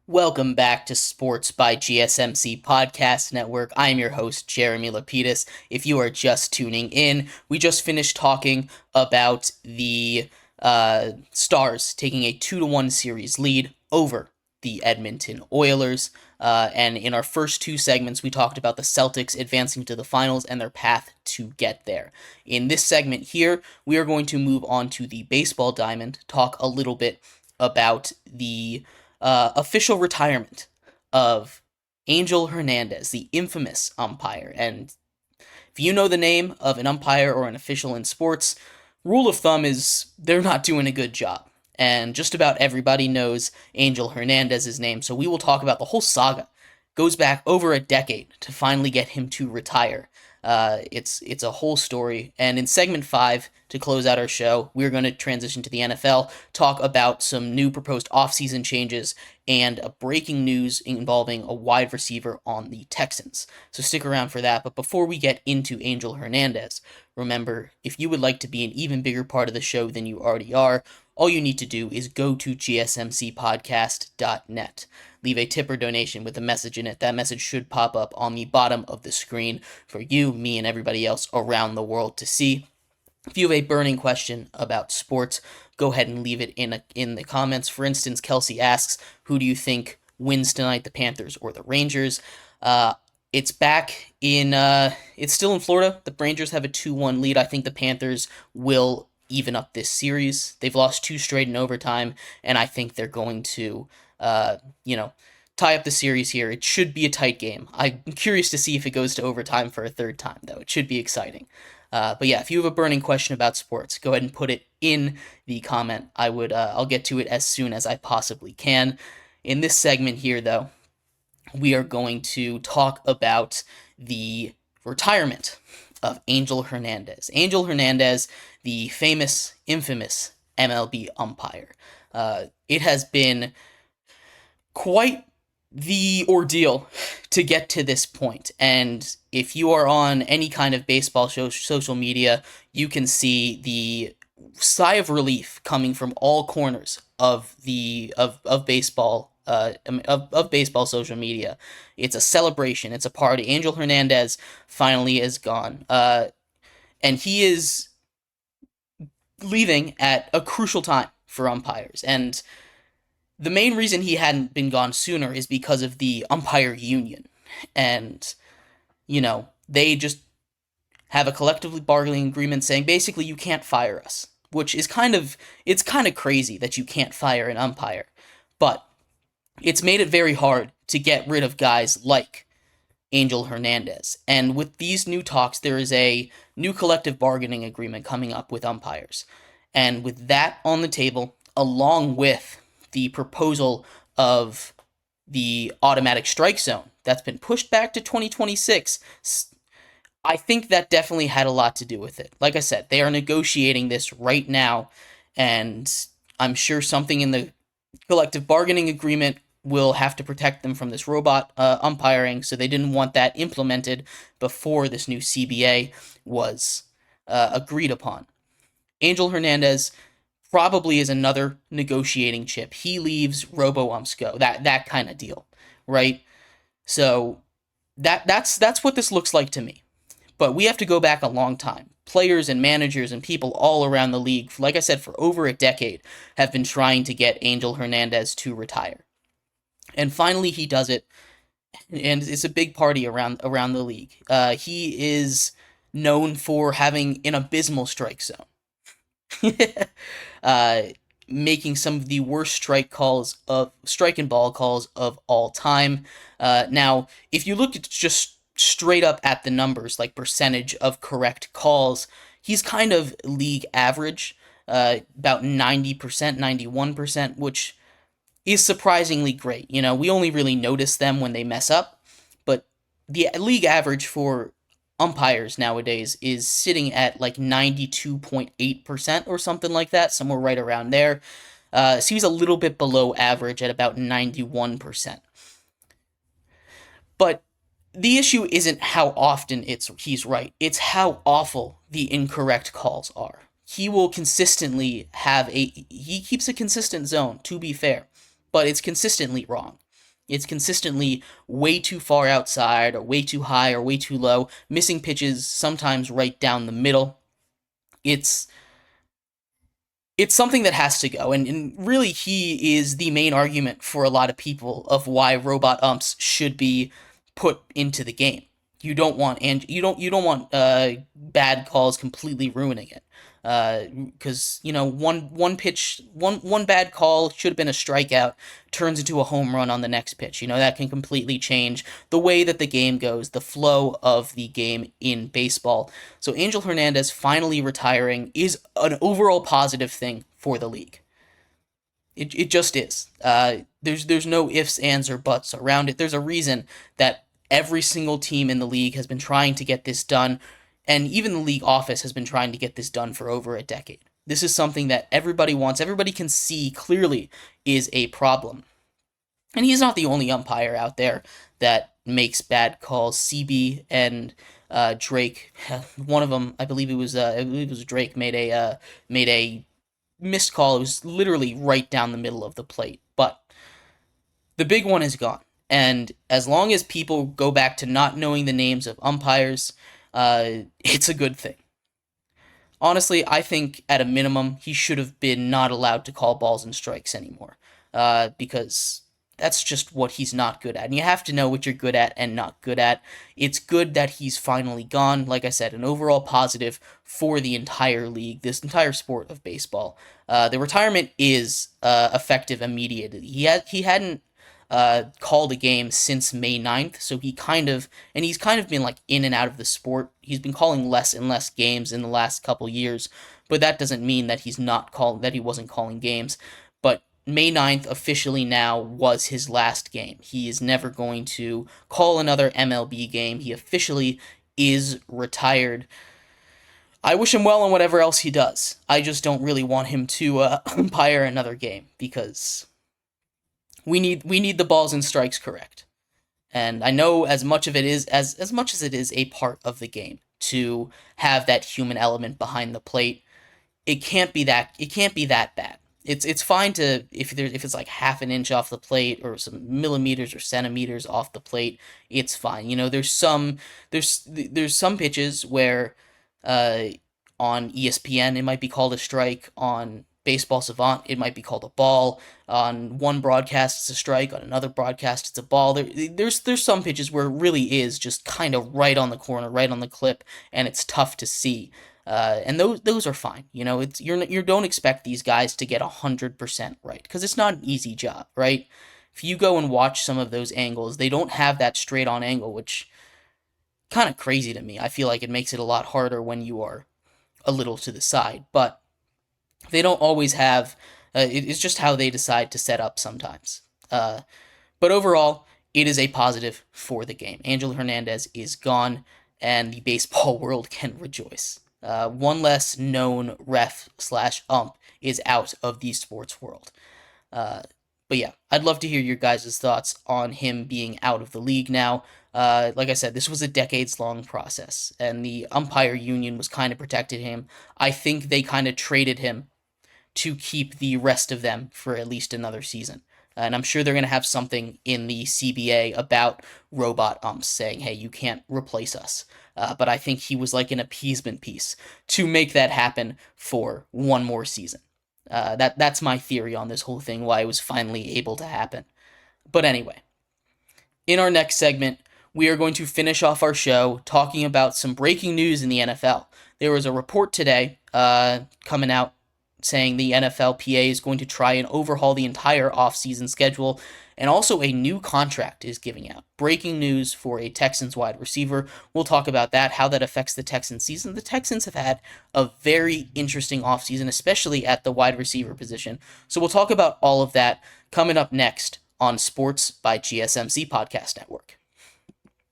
Welcome back to Sports by GSMC Podcast Network. I am your host, Jeremy Lapidus. If you are just tuning in, we just finished talking about the Stars taking a 2-1 series lead over the Edmonton Oilers. And in our first two segments, we talked about the Celtics advancing to the finals and their path to get there. In this segment here, we are going to move on to the baseball diamond, talk a little bit about the official retirement of Angel Hernandez, the infamous umpire. And if you know the name of an umpire or an official in sports, rule of thumb is they're not doing a good job. And just about everybody knows Angel Hernandez's name, so we will talk about the whole saga. Goes back over a decade to finally get him to retire. It's a whole story. And in segment 5, to close out our show, we're going to transition to the NFL, talk about some new proposed offseason changes, and a breaking news involving a wide receiver on the Texans. So stick around for that. But before we get into Angel Hernandez, remember, if you would like to be an even bigger part of the show than you already are, all you need to do is go to gsmcpodcast.net. Leave a tip or donation with a message in it. That message should pop up on the bottom of the screen for you, me, and everybody else around the world to see. If you have a burning question about sports, go ahead and leave it in the comments. For instance, Kelsey asks, who do you think wins tonight, the Panthers or the Rangers? It's back in, it's still in Florida. The Rangers have a 2-1 lead. I think the Panthers will even up this series. They've lost 2 straight in overtime, and I think they're going to, tie up the series here. It should be a tight game. I'm curious to see if it goes to overtime for a third time, though. It should be exciting. But yeah, if you have a burning question about sports, go ahead and put it in the comment. I'll get to it as soon as I possibly can. In this segment here, though, we are going to talk about the retirement of Angel Hernandez. Angel Hernandez, the famous, infamous MLB umpire. It has been quite the ordeal to get to this point. And if you are on any kind of baseball social media, you can see the sigh of relief coming from all corners of baseball of baseball social media. It's a celebration. It's a party. Angel Hernandez finally is gone, and he is leaving at a crucial time for umpires. And the main reason he hadn't been gone sooner is because of the umpire union. And, they just have a collectively bargaining agreement saying basically you can't fire us, which is it's kind of crazy that you can't fire an umpire. But it's made it very hard to get rid of guys like Angel Hernandez. And with these new talks, there is a new collective bargaining agreement coming up with umpires. And with that on the table, along with the proposal of the automatic strike zone that's been pushed back to 2026, I think that definitely had a lot to do with it. Like I said, they are negotiating this right now, and I'm sure something in the collective bargaining agreement will have to protect them from this robot umpiring, so they didn't want that implemented before this new CBA was agreed upon. Angel Hernandez probably is another negotiating chip. He leaves, robo-umps go. That kind of deal, right? So that's what this looks like to me. But we have to go back a long time. Players and managers and people all around the league, like I said, for over a decade, have been trying to get Angel Hernandez to retire. And finally he does it, and it's a big party around the league. He is known for having an abysmal strike zone. Making some of the worst strike and ball calls of all time. Now, if you look at just straight up at the numbers, like percentage of correct calls, he's kind of league average, about 90%, 91%, which is surprisingly great. We only really notice them when they mess up, but the league average for umpires nowadays is sitting at like 92.8% or something like that, somewhere right around there. So he's a little bit below average at about 91%. But the issue isn't how often he's right, it's how awful the incorrect calls are. He will consistently he keeps a consistent zone, to be fair, but it's consistently wrong. It's consistently way too far outside, or way too high, or way too low, missing pitches sometimes right down the middle. It's it's something that has to go, and really he is the main argument for a lot of people of why robot umps should be put into the game. You don't want bad calls completely ruining it, because one pitch, one bad call should have been a strikeout, turns into a home run on the next pitch. That can completely change the way that the game goes, the flow of the game in baseball. So Angel Hernandez finally retiring is an overall positive thing for the league. It just is. There's no ifs, ands, or buts around it. There's a reason that every single team in the league has been trying to get this done, and even the league office has been trying to get this done for over a decade. This is something that everybody wants, everybody can see clearly is a problem. And he's not the only umpire out there that makes bad calls. CB and Drake, one of them, I believe it was Drake, made a missed call. It was literally right down the middle of the plate. But the big one is gone. And as long as people go back to not knowing the names of umpires, it's a good thing. Honestly, I think at a minimum, he should have been not allowed to call balls and strikes anymore, because that's just what he's not good at. And you have to know what you're good at and not good at. It's good that he's finally gone. Like I said, an overall positive for the entire league, this entire sport of baseball. The retirement is effective immediately. He hadn't called a game since May 9th, so he's kind of been like in and out of the sport. He's been calling less and less games in the last couple years, but that doesn't mean that he wasn't calling games. But May 9th officially now was his last game. He is never going to call another MLB game. He officially is retired. I wish him well on whatever else he does. I just don't really want him to umpire another game, because we need the balls and strikes correct. And I know as much of it is as much as it is a part of the game to have that human element behind the plate, it can't be that bad. It's fine to if it's like half an inch off the plate or some millimeters or centimeters off the plate, it's fine. There's some pitches where on ESPN it might be called a strike, on Baseball Savant it might be called a ball, on one broadcast it's a strike, on another broadcast it's a ball. There's some pitches where it really is just kind of right on the corner, right on the clip, and it's tough to see. And those are fine. You don't expect these guys to get 100% right, because it's not an easy job, right? If you go and watch some of those angles, they don't have that straight on angle, which kind of crazy to me. I feel like it makes it a lot harder when you are a little to the side, but they don't always have. It's just how they decide to set up sometimes. But overall, it is a positive for the game. Angel Hernandez is gone, and the baseball world can rejoice. One less known ref/ump is out of the sports world. But yeah, I'd love to hear your guys' thoughts on him being out of the league now. Like I said, this was a decades-long process, and the umpire union was kind of protecting him. I think they kind of traded him to keep the rest of them for at least another season. And I'm sure they're going to have something in the CBA about robot umps saying, hey, you can't replace us. But I think he was like an appeasement piece to make that happen for one more season. That's my theory on this whole thing, why it was finally able to happen. But anyway, in our next segment, we are going to finish off our show talking about some breaking news in the NFL. There was a report today coming out saying the NFLPA is going to try and overhaul the entire offseason schedule, and also a new contract is giving out. Breaking news for a Texans wide receiver. We'll talk about that, how that affects the Texans season. The Texans have had a very interesting offseason, especially at the wide receiver position. So we'll talk about all of that coming up next on Sports by GSMC Podcast Network.